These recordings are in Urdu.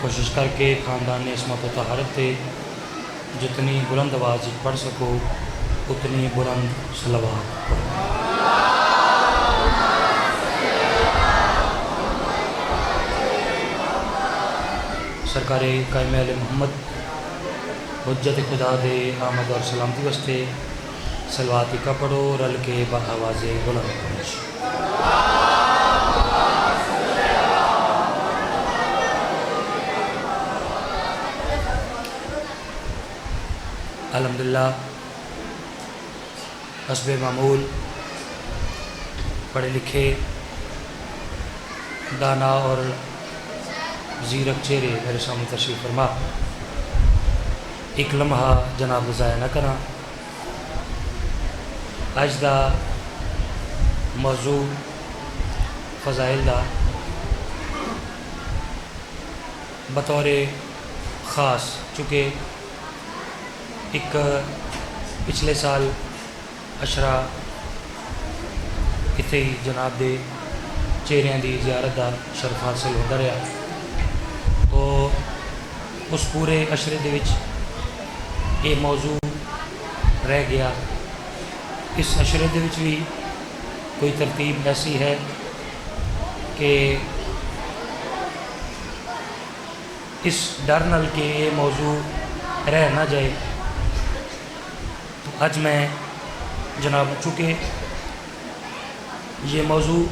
کوشش کر کے خاندان عصمت و طہارت تے جتنی بلند آواز پڑھ سکو اتنی بلند صلوات پڑھو۔ سرکار قائم اہل محمد حجت خدا دے آمد اور سلامتی واسطے صلوات کا پڑھو، رل کے بآواز بلند پڑھو۔ الحمدللہ حسب معمول پڑھے لکھے دانا اور زیرک چہرے میرے سامنے تشریف فرما۔ ایک لمحہ جناب ضائع نہ کرنا۔ اج دا موضوع فضائل دا بطور خاص، چونکہ ایک پچھلے سال اشرا اتنے ہی جناب دے چہریاں دی زیارت دا شرف حاصل ہوتا رہا، تو اس پورے اشرے دے وچ یہ موضوع رہ گیا۔ اس اشرے دے وچ بھی کوئی ترتیب ایسی ہے کہ اس ڈر نال کہ یہ موضوع رہ نہ جائے، تو آج میں جناب چونکہ یہ موضوع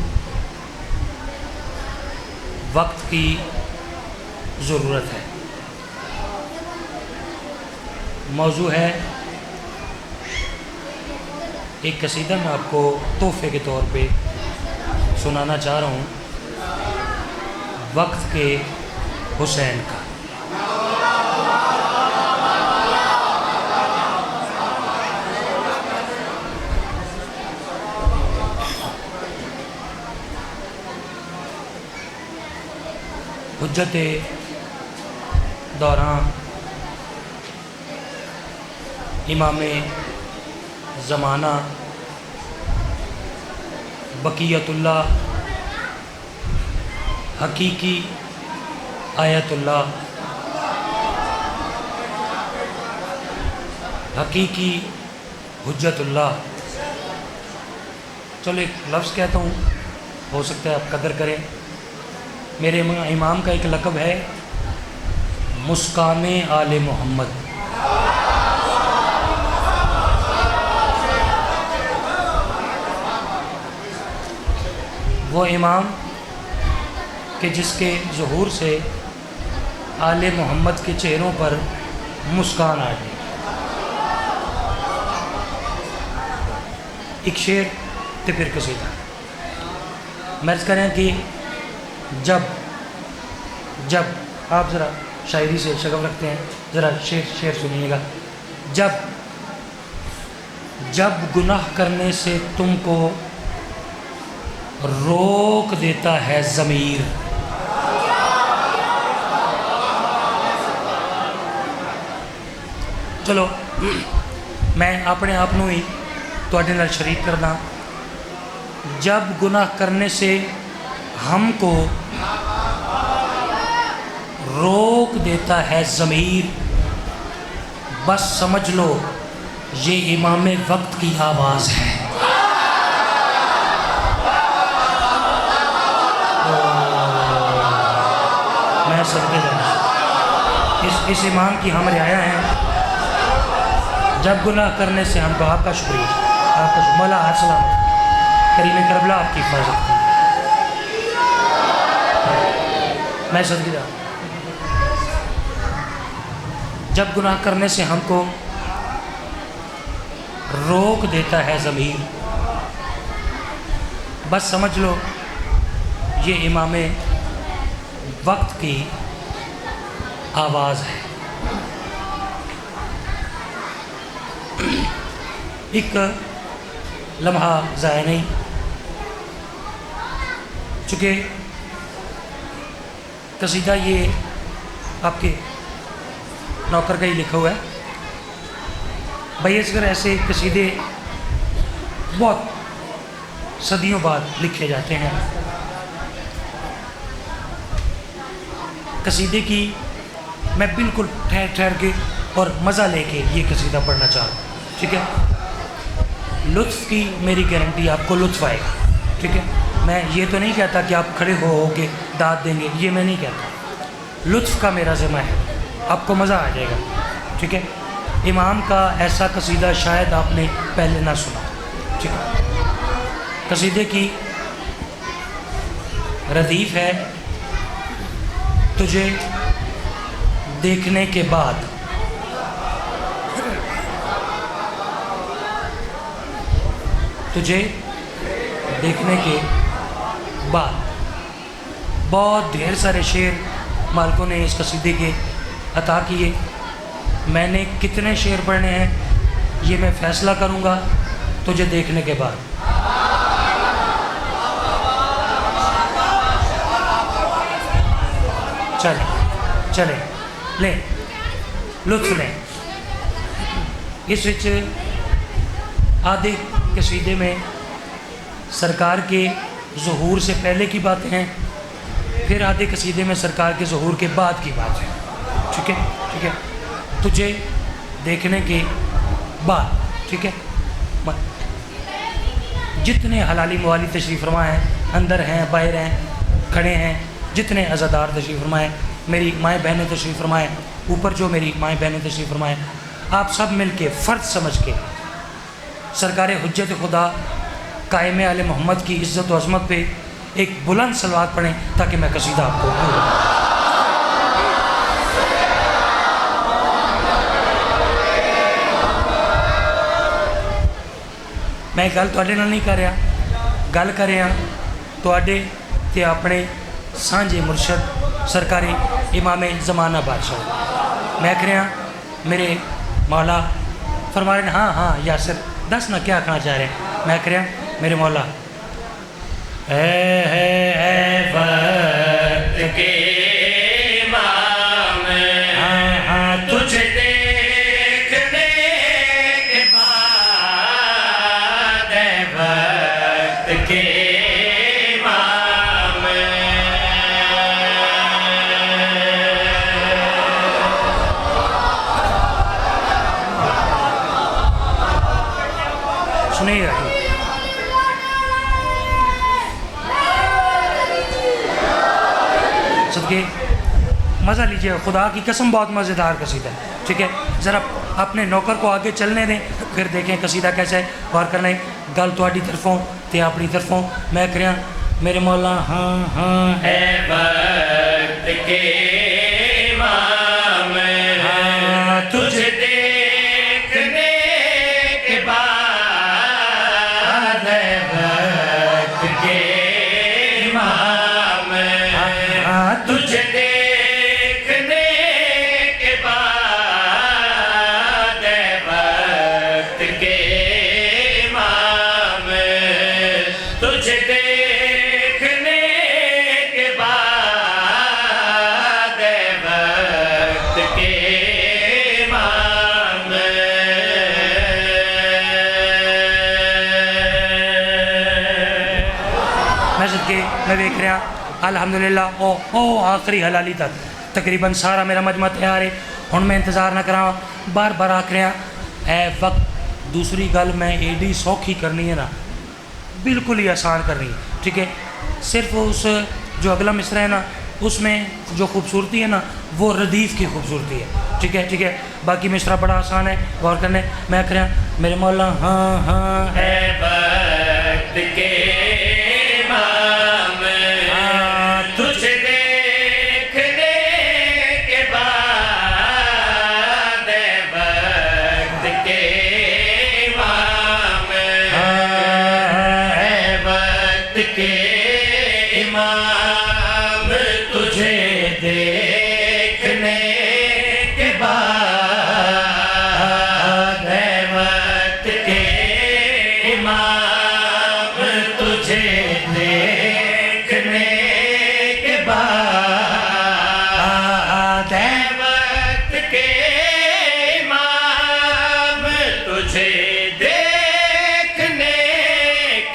وقت کی ضرورت ہے، موضوع ہے ایک قصیدہ میں آپ کو تحفے کے طور پہ سنانا چاہ رہا ہوں، وقت کے حسین کا۔ حجت دوران امام زمانہ بقیت اللہ حقیقی آیت اللہ حقیقی حجت اللہ۔ چلو ایک لفظ کہتا ہوں، ہو سکتا ہے آپ قدر کریں۔ میرے امام کا ایک لقب ہے مسکان آل محمد۔ وہ امام کہ جس کے ظہور سے آل محمد کے چہروں پر مسکان آ گئی۔ ایک شعر تے پھر قصیدہ مرض کریں کہ جب آپ ذرا شاعری سے شغف رکھتے ہیں، ذرا شعر سنیے گا۔ جب گناہ کرنے سے تم کو روک دیتا ہے ضمیر، چلو میں اپنے آپ نو ہی تواڈے نال شریک کرنا۔ جب گناہ کرنے سے ہم کو روک دیتا ہے ضمیر، بس سمجھ لو یہ امام وقت کی آواز ہے۔ میں صدقے جاؤں، اس امام کی ہم رعایا ہیں۔ جب گناہ کرنے سے ہم کو، آپ کا شکریہ، آپ کا مولا ہر سلامت، کریم کربلا آپ کی حفاظت کی۔ میں صدقے جاؤں، جب گناہ کرنے سے ہم کو روک دیتا ہے ضمیر، بس سمجھ لو یہ امام وقت کی آواز ہے۔ ایک لمحہ ضائع نہیں، چونکہ قصیدہ یہ آپ کے نوکر کا ہی لکھا ہوا ہے۔ بھائی اصغر ایسے قصیدے بہت صدیوں بعد لکھے جاتے ہیں، قصیدے کی میں بالکل ٹھہر ٹھہر کے اور مزہ لے کے یہ قصیدہ پڑھنا چاہ رہا ہوں، ٹھیک ہے؟ لطف کی میری گارنٹی، آپ کو لطف آئے گا، ٹھیک ہے؟ میں یہ تو نہیں کہتا کہ آپ کھڑے ہو کے داد دیں گے، یہ میں نہیں کہتا، لطف کا میرا ذمہ ہے، آپ کو مزہ آ جائے گا، ٹھیک ہے؟ امام کا ایسا قصیدہ شاید آپ نے پہلے نہ سنا، ٹھیک ہے؟ قصیدے کی ردیف ہے: تجھے دیکھنے کے بعد تجھے دیکھنے کے بعد بہت ڈھیر سارے شعر مالکوں نے اس قصیدے کے عطا کیے. میں نے کتنے شعر پڑھنے ہیں یہ میں فیصلہ کروں گا تجھے دیکھنے کے بعد. چلیں لیں لطف لیں. اس وچ آدھے قصیدے میں سرکار کے ظہور سے پہلے کی باتیں ہیں، پھر آدھے قصیدے میں سرکار کے ظہور کے بعد کی بات ہے، ٹھیک ہے؟ ٹھیک ہے، تجھے دیکھنے کے بعد، ٹھیک ہے؟ جتنے حلالی موالی تشریف فرما ہیں، اندر ہیں باہر ہیں کھڑے ہیں، جتنے عزادار تشریف فرمائے، میری مائیں بہنیں تشریف فرمائے، اوپر جو میری مائیں بہنیں تشریف فرمائے، آپ سب مل کے فرض سمجھ کے سرکار حجت خدا قائم آل محمد کی عزت و عظمت پہ ایک بلند صلوات پڑھیں تاکہ میں قصیدہ آپ کو میں گل تواڈے نال نہیں کر رہا، گل کر رہا تواڈے تے اپنے سانجے مرشد سرکار امام زمانہ بادشاہ. میں کہہ رہا میرے مولا فرما رہے ہیں ہاں یاسر دس نہ کیا کہنا چاہ رہے ہیں. میں کہہ رہا میرے مولا اے وقت کے امام، ہاں تجھے دیکھنے کے بعد، اے وقت کے امام، سنیے گا صدقے مزہ لیجیے، خدا کی قسم بہت مزیدار قصیدہ ہے، ٹھیک ہے؟ ذرا اپنے نوکر کو آگے چلنے دیں پھر دیکھیں قصیدہ کیسا ہے. غور کرنا ہے گل تواڈی طرفوں تے اپنی طرفوں. میں کہہ رہا میرے مولا ہاں اے وقت کے امام، ہاں تجھے دیکھنے کے بعد، اے وقت کے امام، ہاں تجھے دیکھنے کے بعد، اے وقت کے امام، تجھے دیکھنے کے بعد، اے وقت کے امام. میں صدقے میں دیکھ رہا الحمدللہ او آخری حلالی تک تقریباً سارا میرا مجمع تیار ہے. ہن میں انتظار نہ کراں، بار بار آکھ رہا اے وقت. دوسری گل میں ایڈی سوکھی کرنی ہے نا، بالکل ہی آسان کرنی ہے، ٹھیک ہے؟ صرف اس جو اگلا مصرع ہے نا اس میں جو خوبصورتی ہے نا وہ ردیف کی خوبصورتی ہے، ٹھیک ہے؟ ٹھیک ہے، باقی مصرع بڑا آسان ہے، غور کرنے. میں کہہ رہا میرے مولا ہاں اے وقت کے امام، ہاں تجھے دیکھنے کے بعد، اے وقت کے امام، ہاں اے وقت کے امام، تجھے دیکھنے کے بعد، اے وقت کے امام، تجھے دیکھنے کے بعد، اے وقت کے امام، تجھے دیکھنے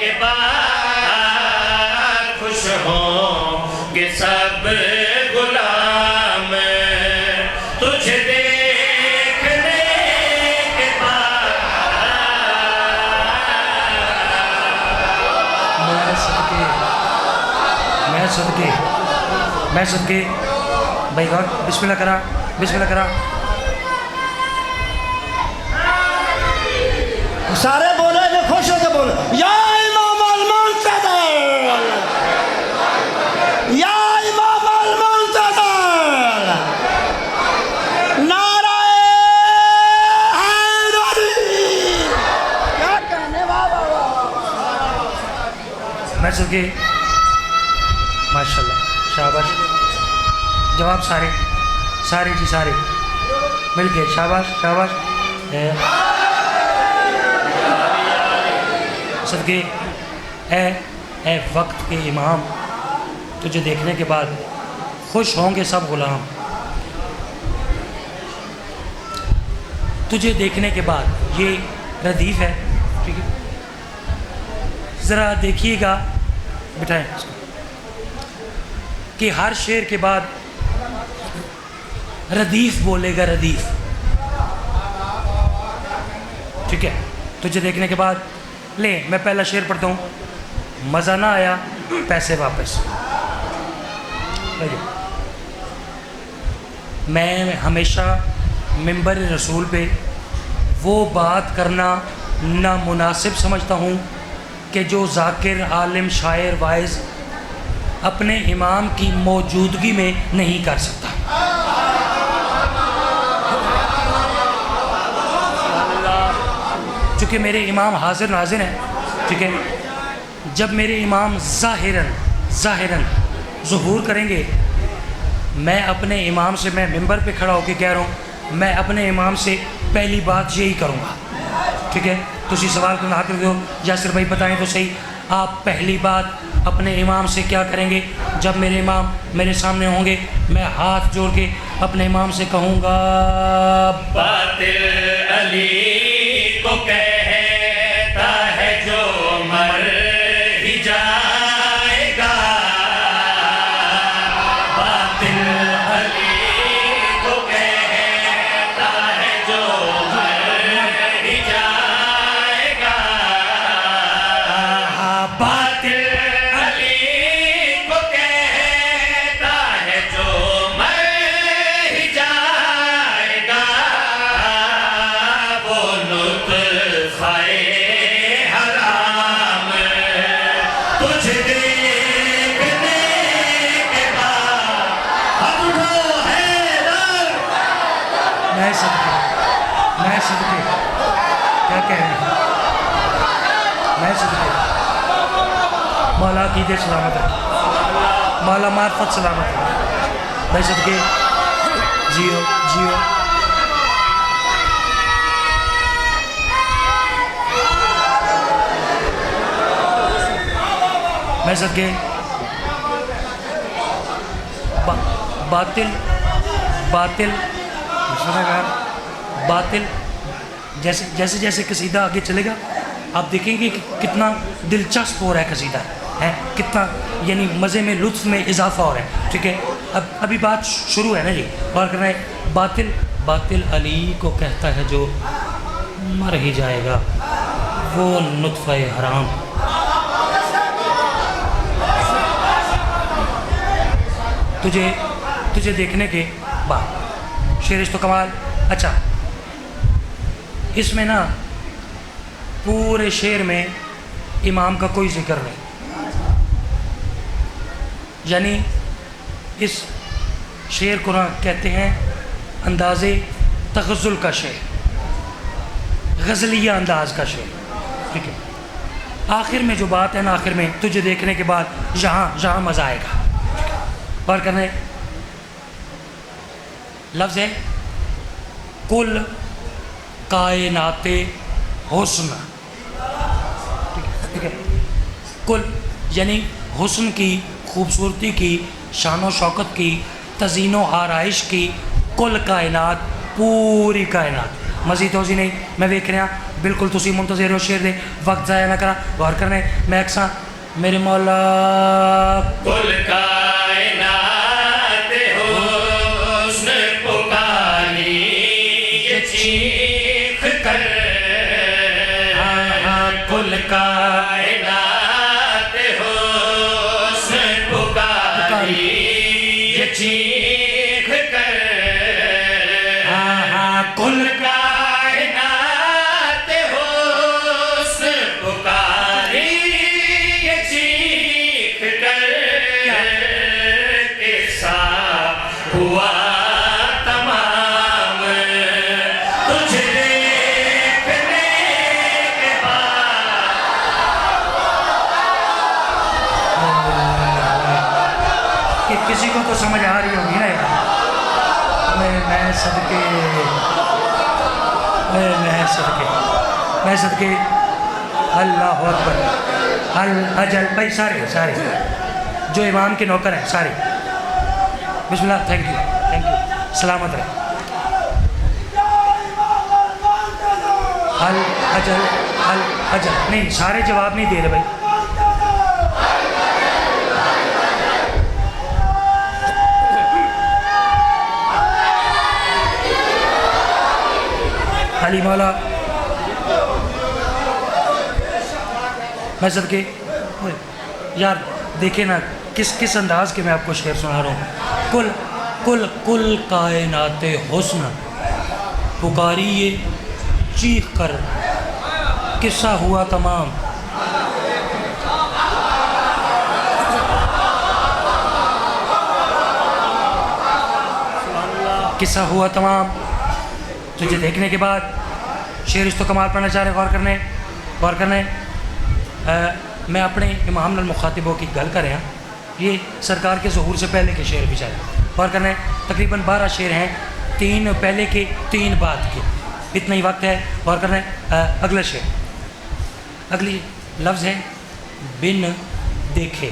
کے بعد، خوش ہوں گے سب غلام صدقے بھائی غور بسم اللہ کرا سارے بولے جو خوش ہو کے بولے یا امام المنتظر، یا امام المنتظر، نعرہ حیدری، کیا کہنے والا میں صدقے ماشاءاللہ شاباش جواب سارے جی سارے مل کے شاباش صدقے اے وقت کے امام، تجھے دیکھنے کے بعد خوش ہوں گے سب غلام، تجھے دیکھنے کے بعد یہ ردیف ہے، ٹھیک ہے، ذرا دیکھیے گا بٹھائیں اس کو کہ ہر شعر کے بعد ردیف بولے گا، ردیف، ٹھیک ہے، تجھے دیکھنے کے بعد لے میں پہلا شعر پڑھتا ہوں، مزہ نہ آیا پیسے واپس۔ میں ہمیشہ منبر رسول پہ وہ بات کرنا نامناسب سمجھتا ہوں کہ جو ذاکر، عالم، شاعر، واعظ اپنے امام کی موجودگی میں نہیں کر سکتا۔ چونکہ میرے امام حاضر ناظر ہیں، ٹھیک ہے، جب میرے امام ظاہراً ظہور کریں گے، میں اپنے امام سے، میں منبر پہ کھڑا ہو کے کہہ رہا ہوں، میں اپنے امام سے پہلی بات یہی کروں گا، ٹھیک ہے، تسی سوال کو نہ کر دو، یاسر بھائی بتائیں تو صحیح، آپ پہلی بات اپنے امام سے کیا کریں گے؟ جب میرے امام میرے سامنے ہوں گے، میں ہاتھ جوڑ کے اپنے امام سے کہوں گا باطل علی کو کہتا ہے جو مر ہی جائے گا، باطل علی کو کہتا ہے جو مر ہی جائے گا، باطل علی کو کہتا ہے جو مر ہی جائے گا، وہ لطفِ حرام تجھ دیکھنے کے بعد اب وہ حیدر۔ میں صدقے کیا کہہ رہے ہیں، میں صدقے مولا عقیدے سلامت رکھے، مولا معرفت سلامت رکھے، میں صدقے جیو میں صدقے باطل جیسے قصیدہ آگے چلے گا آپ دیکھیں گے کہ کتنا دلچسپ ہو رہا ہے، قصیدہ ہے کتنا یعنی مزے میں، لطف میں اضافہ ہو رہا ہے، ٹھیک ہے، ابھی بات شروع ہے نا جی، غور کرنا ہے، باطل علی کو کہتا ہے جو مر ہی جائے گا، وہ نطفہ حرام۔ تجھے دیکھنے کے بعد شعرش تو کمال۔ اچھا اس میں نا پورے شعر میں امام کا کوئی ذکر نہیں، یعنی اس شعر کو نا کہتے ہیں انداز تغزل کا شعر، غزلیہ انداز کا شعر، ٹھیک ہے، آخر میں جو بات ہے نا، آخر میں تجھے دیکھنے کے بعد جہاں مزہ آئے گا، اور کرنے لفظ ہے کل کائنات حسن، ٹھیک ہے، کل یعنی حسن کی، خوبصورتی کی، شان و شوکت کی، تزئین و آرائش کی، کل کائنات، پوری کائنات، مزید توضیح نہیں، میں دیکھ رہا بالکل تسی منتظر ہو، شعر دے وقت ضائع نہ کرا، غور کرنے میں اکثر میرے مولا کل کائنات حسن پکاری یہ چیخ کر، کل کائنات حسن پکاری کل کائنات حسن پکاری یہ چیخ کر قصہ ہوا تمام تجھ دیکھنے کے بعد. کہ کسی کو تو سمجھ آ رہی ہوگی نا یار. میں صدقے اللہ اکبر. اجل بھائی سارے جو امام کے نوکر ہیں سارے بسم اللہ. تھینک یو سلامت رہے. اجل نہیں سارے جواب نہیں دے رہے بھائی. علی مولا میں صدقے یار دیکھیں نا کس انداز کے میں آپ کو شعر سنا رہا ہوں. کل کائنات حسن پکاری یہ چیخ کر قصہ ہوا تمام. قصہ ہوا تمام. تجھے دیکھنے کے بعد شعر اس تو کمال پڑھنا چاہ رہے. غور کرنے میں اپنے امام المخاطبوں کی گل کر رہا ہوں. یہ سرکار کے ظہور سے پہلے کے شعر بھی چاہے. غور کرنے تقریباً 12 شعر ہیں, 3 پہلے کے 3 بعد کے. اتنا ہی وقت ہے. غور کرنے اگلا شعر. اگلی لفظ ہے بن دیکھے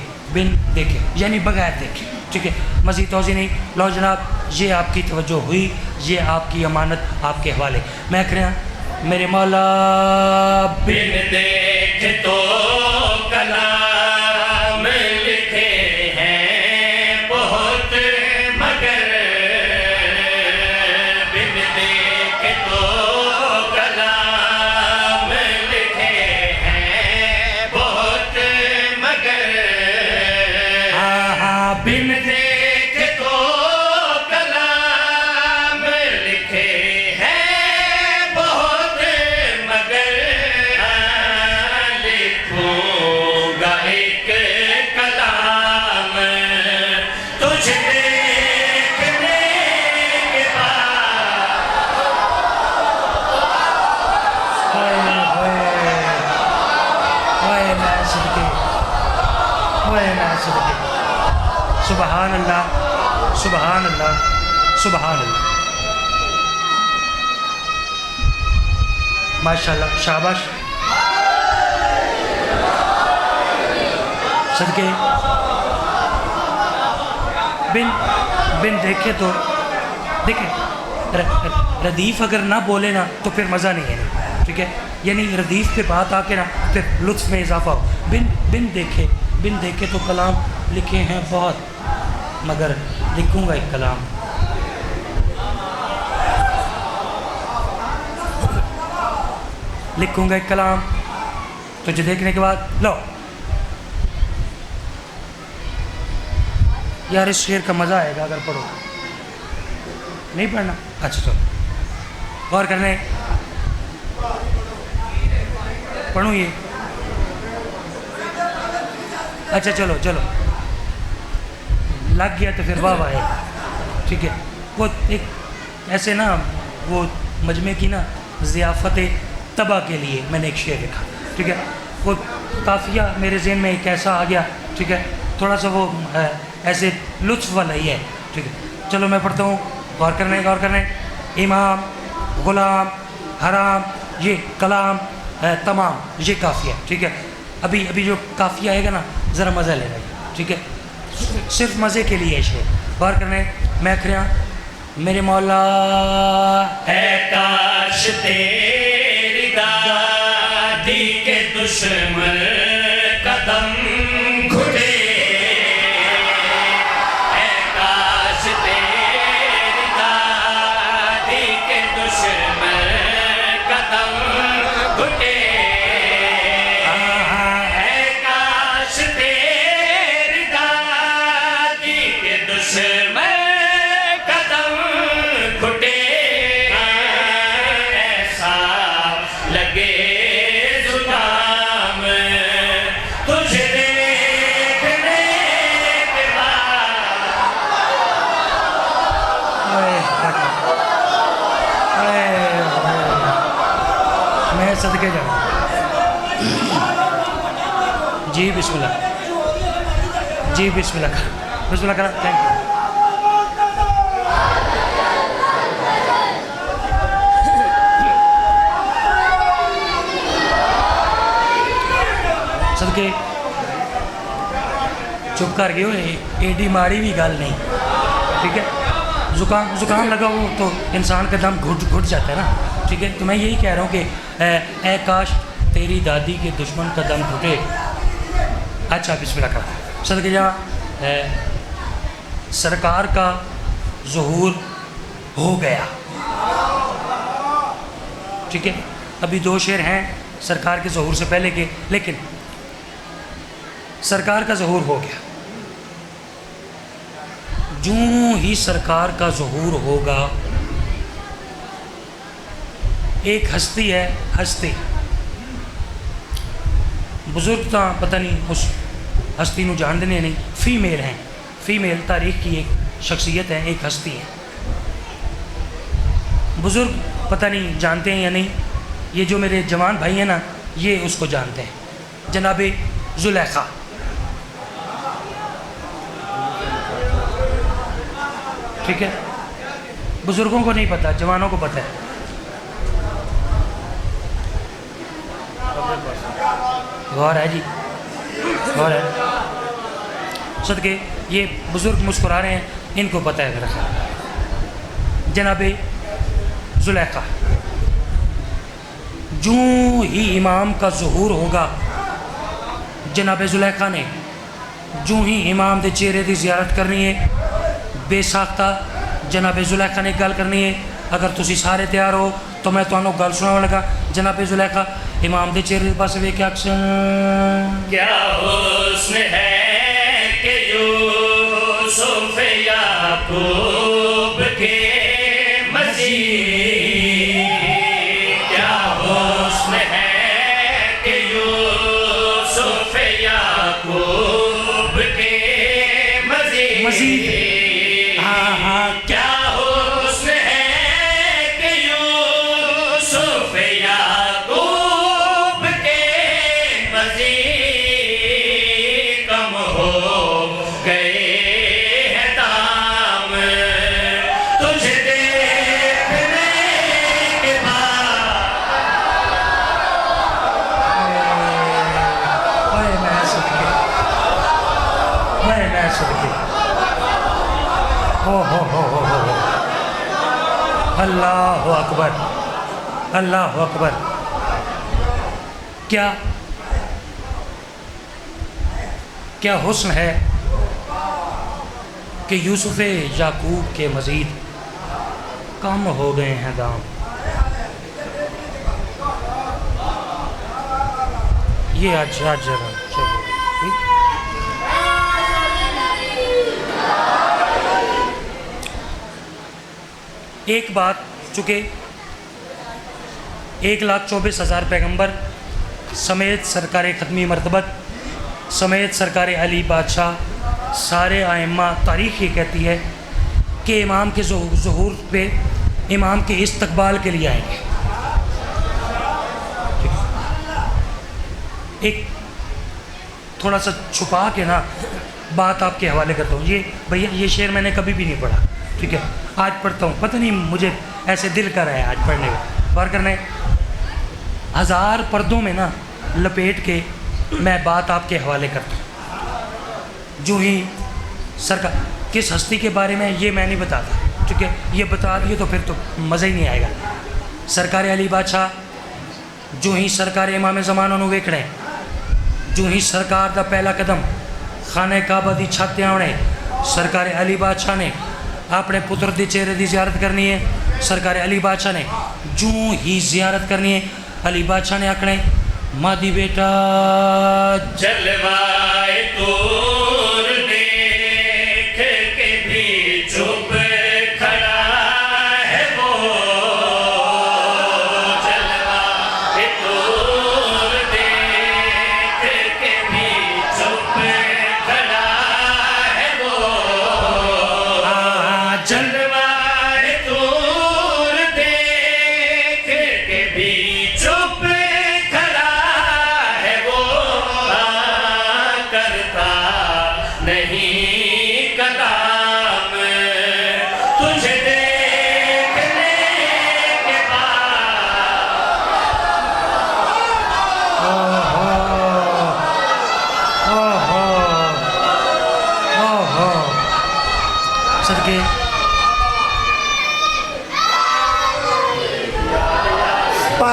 یعنی بغیر دیکھے. ٹھیک ہے, مزید توضیح نہیں. لو جناب یہ آپ کی توجہ ہوئی, یہ آپ کی امانت آپ کے حوالے. میں کہہ رہا میرے مولا بن دیکھ تو کلام لکھے ہیں بہت مگر بن دیکھ تو کلام لکھے ہیں بہت مگر بن دیکھ تو کلام لکھے ہیں بہت مگر لکھوں گا ایک کلام تجھ دیکھنے کے بعد. سبحان اللہ سبحان اللہ سبحان اللہ. ماشاءاللہ شاباش. صدقے بن دیکھے تو دیکھیں ردیف اگر نہ بولے نا تو پھر مزہ نہیں ہے. ٹھیک ہے, یعنی ردیف پہ بات آ کے نا پھر لطف میں اضافہ ہو. بن دیکھے تو کلام لکھے ہیں بہت مگر لکھوں گا ایک کلام. لکھوں گا ایک کلام تجھے دیکھنے کے بعد. لو یار اس شعر کا مزہ آئے گا اگر پڑھو. نہیں پڑھنا؟ اچھا چلو غور کرنے پڑھوں یہ. اچھا چلو لگ گیا تو پھر واہ واہ. ٹھیک ہے, وہ ایک ایسے نا وہ مجمع کی نا ضیافت طبع کے لیے میں نے ایک شعر لکھا. ٹھیک ہے, وہ قافیہ میرے ذہن میں ایک ایسا آ گیا. ٹھیک ہے, تھوڑا سا وہ ایسے لطف والا ہی ہے. ٹھیک ہے, چلو میں پڑھتا ہوں. غور کرنے امام غلام حرام یہ کلام تمام یہ قافیہ. ٹھیک ہے, ابھی جو قافیہ آئے گا نا ذرا مزہ لے گا. ٹھیک ہے, صرف مزے کے لیے شعر. غور کرنے میں کہہ رہا میرے مولا اے کاش تیری دادی کے دشمن قدم گھٹے. اے کاش تیری دادی کے دشمن قدم گھٹے. اے کاش تیری دادی کے دشمن قدم گھٹے. میں صدقے جاؤں. جی بسم اللہ. جی بسم اللہ کرا, بسم اللہ کرا. Thank you. صدقے چپ کر گئے ہوئے, ایڈی ماڑی بھی گل نہیں, ٹھیک ہے. زکام لگا ہو تو انسان کا دم گھٹ جاتا ہے نا, ٹھیک ہے. تو میں یہی کہہ رہا ہوں کہ اے کاش تیری دادی کے دشمن کا دم گھٹے. اچھا بسم اللہ کرا. صدقے جہاں سرکار کا ظہور ہو گیا, ٹھیک ہے. ابھی 2 شعر ہیں سرکار کے ظہور سے پہلے کے, لیکن سرکار کا ظہور ہو گیا. جوں ہی سرکار کا ظہور ہوگا, ایک ہستی ہے, ہستی بزرگ تا پتہ نہیں اس ہستی نو جان دینے نہیں, فیمیل ہیں, فیمیل تاریخ کی ایک شخصیت ہے, ایک ہستی ہے. بزرگ پتہ نہیں جانتے ہیں یا نہیں, یہ جو میرے جوان بھائی ہیں نا یہ اس کو جانتے ہیں, جناب زلیخا. ٹھیک ہے, بزرگوں کو نہیں پتہ, جوانوں کو پتہ ہے. غور ہے جی, غور ہے. صدقے یہ بزرگ مسکرا رہے ہیں, ان کو پتہ ہے میرا خیال. جناب زلیخا, جوں ہی امام کا ظہور ہوگا, جناب زلیخا نے جوں ہی امام دے چہرے دی زیارت کرنی ہے. بے ساختہ جناب زلیخا نے گل کرنی ہے. اگر تسی سارے تیار ہو تو میں تمہوں گل سناؤں لگا. جناب زلیخا امام دے چہرے پاس ویکھ کے اکشن, کیا حسن ہے کہ یوسف یعقوب کے مزید, کیا حسن ہے کہ یوسف یعقوب کے مزید. ہاں ہاں, کیا حسن ہے کہ یوسف یعقوب کے مزید کم ہو گئے ہیں دام تجھے دیکھنے کے بعد. اوئے میں صدقے, اوئے میں صدقے, ہو اللہ اکبر, اللہ اکبر. کیا حسن ہے کہ یوسف یعقوب کے مزید کم ہو گئے ہیں دام. یہ آج ذرا ٹھیک. ایک بات, چونکہ 1,24,000 پیغمبر سمیت سرکار ختمی مرتبت سمیت سرکار علی بادشاہ سارے ائمہ, تاریخ یہ کہتی ہے کہ امام کے ظہور پہ امام کے استقبال کے لیے آئیں گے. ایک تھوڑا سا چھپا کے نا بات آپ کے حوالے کرتا ہوں. یہ بھیا یہ شعر میں نے کبھی بھی نہیں پڑھا, ٹھیک ہے, آج پڑھتا ہوں. پتہ نہیں مجھے ایسے دل کر رہا ہے آج پڑھنے کا. غور کرنے 1000 پردوں میں نا لپیٹ کے میں بات آپ کے حوالے کرتا ہوں. جو ہی سرکار کس ہستی کے بارے میں یہ میں نہیں بتاتا, ٹھیک ہے, یہ بتا دیے تو پھر تو مزہ ہی نہیں آئے گا. سرکار علی بادشاہ جو ہی سرکار امام زمانوں نو ویکھنے, جو ہی سرکار دا پہلا قدم خانہ کعبہ دی چھت تے آونے, سرکار علی بادشاہ نے اپنے پتر دی چہرے دی زیارت کرنی ہے. سرکار علی بادشاہ نے جوں ہی زیارت کرنی ہے, علی بادشاہ نے آکھنے مادی بیٹا جلوائے طور دیکھ کے بھی چپ کھڑا ہے وہ, جلوائے طور دیکھ کے بھی چپ کھڑا ہے وہ, جلوائے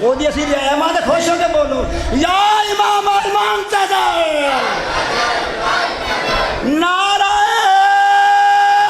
ਉਹਦੀ ਅਸੀਂ ਰਿਆਇਮਾ ਤੇ ਖੁਸ਼ ਹੋ ਕੇ ਬੋਲੋ ਯਾ ਇਮਾਮ ਅਲ-ਮੁੰਤਜ਼ਰ ਨਾਰਾ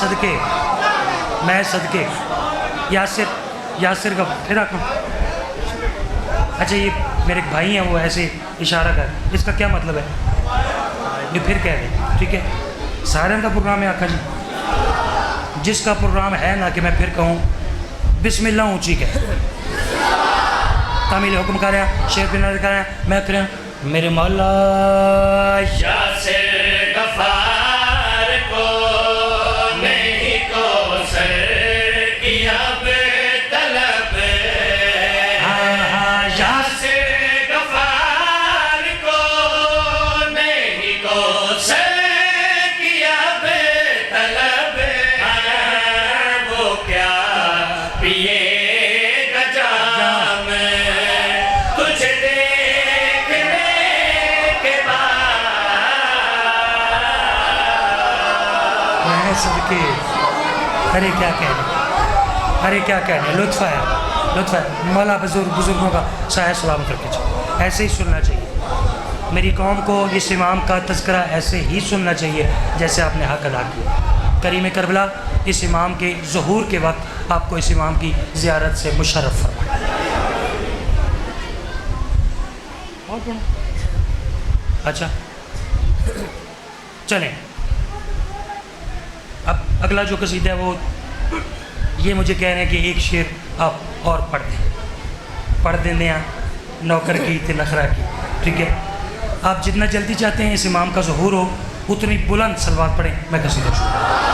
صدقے یاسر کا پھر آکم. اچھا یہ میرے ایک بھائی ہیں وہ ایسے اشارہ کر, اس کا کیا مطلب ہے؟ یہ پھر کہہ دیں, ٹھیک ہے. سارے کا پروگرام ہے آقا جی, جس کا پروگرام ہے نا کہ میں پھر کہوں بسم اللہ اونچی کہ تعمیل حکم کر رہے ہیں, شیر پہ نظر کر رہے ہیں, میں کر رہا ہوں میرے مولا یاسر غفار کو نہیں کو سر کیا بے طلب. یاسر غفار کو نہیں کو سر کیا بے طلب. وہ کیا پیے گا جام تجھے دیکھنے کے بعد. میں صدقے, ارے کیا کہنے, لطف ہے. مولا بزرگوں کا سایہ سلام کر کے چاہیے, ایسے ہی سننا چاہیے. میری قوم کو اس امام کا تذکرہ ایسے ہی سننا چاہیے جیسے آپ نے حق ادا کیا. کریم کربلا اس امام کے ظہور کے وقت آپ کو اس امام کی زیارت سے مشرف فرمائے. اچھا چلیں, اب اگلا جو قصیدہ ہے وہ یہ مجھے کہہ رہے ہیں کہ ایک شعر آپ اور پڑھ دیں ہیں نوکر کی نخرا کی, ٹھیک ہے. آپ جتنا جلدی چاہتے ہیں اس امام کا ظہور ہو اتنی بلند صلوات پڑھیں, میں قصیدہ شروع